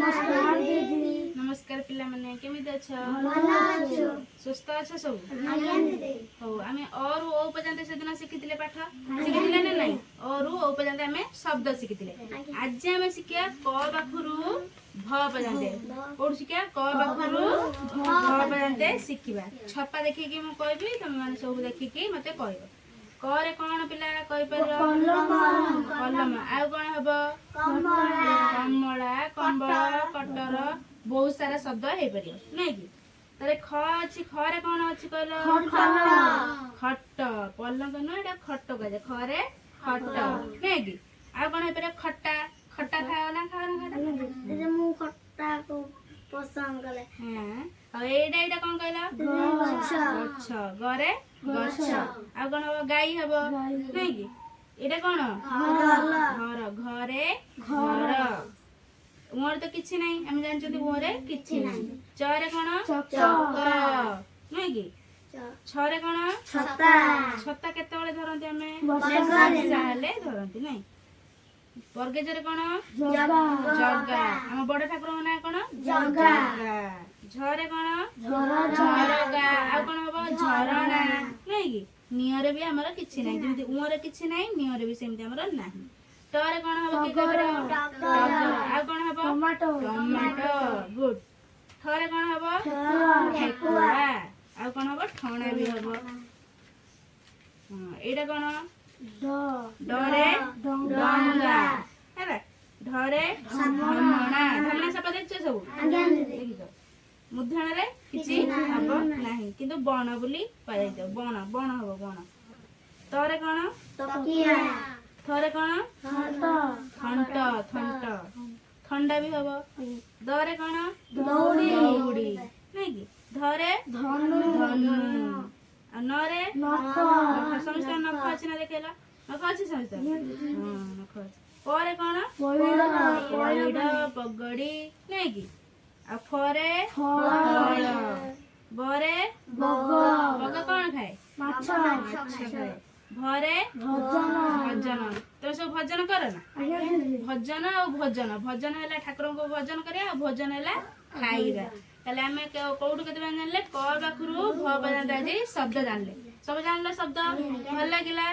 नमस्कार दीदी। नमस्कार पिला माने केमिति अछ सुस्थ अछ सब हो आमे और ओ पर्यंत से दिन शिखितिले पाठ शिखितिले ना नहीं और ओ पर्यंत आमे शब्द शिखितिले आज आमे शिखिया क बाखुरु भ पर्यंत कोड शिखिया क बाखुरु भ पर्यंत शिखिबा छपा देखि कि म कहबी तुम माने सब देखि कि मते कहबो करे कोन पिला कहि परबो कलम आ कोन हबो कमला कंबल कटर बहुत सारा शब्द हे परियो नै कि तरे ख अछि खरे कोन अछि कहलो खट पलंग न एटा खट कहे खरे खट नै कि आ कोन हे पर खट्टा खट्टा खाओ ना खट्टा जे मु खट्टा को पसंद करे हां आ एटा कोन कहला गछ गरे गछ आ कोन हबो गाई हबो नै कि एटा कोन घर घरे घर मोर तो किछि नै हम जान छथि मोरे किछि नै चरे कोन चक्र नै कि छरे कोन छत्ता छत्ता केते बेले धरंती हमें वर्षा हेले धरंती नै वर्गेजरे कोन जगा जगा हम बड़ ठाकुर ना कोन जगा झरे कोन झरगा आ कोन हबो झरणा नै कि नियरे भी हमर किछि नै जेमति उमरे किछि नै नियरे भी सेमति हमर नाही तोरे कोन हबो की कहबो आ कोन हबो टमाटो टमाटो गुड थरे कोन हबो ठेकुआ आ कोन हबो ठणा भी हबो हां एटा कोन डरे डंगा हेबे धरे धमणा धमणा सब देखछ सब आज्ञा देखियो मुद्रण रे किछि हबो नाही किंतु बण बोली पाइ जाय बण बण हबो बण तोरे कोन तकिया थरे कोन थंट थंट ठंडा भी हबो दरे कोन दौड़ी दौड़ी नै कि धरे धनु धनु आ नरे नख समस्त नख अछि ना देखेला नख अछि समस्त हां नख परे कोन पइड पगड़ी नै कि आ फरे फल बरे बग बग कोन खाए माछ खाए भरे भजन भजन तो सब भजन कर ना भजन और भजन भजन हैला ठाकुर को भजन करिया और भजन हैला खाइबा तले हमें कोउठ केते जानले क बाखुरु भ पर्यंत आज शब्द जानले सब जानले शब्द भल लागिला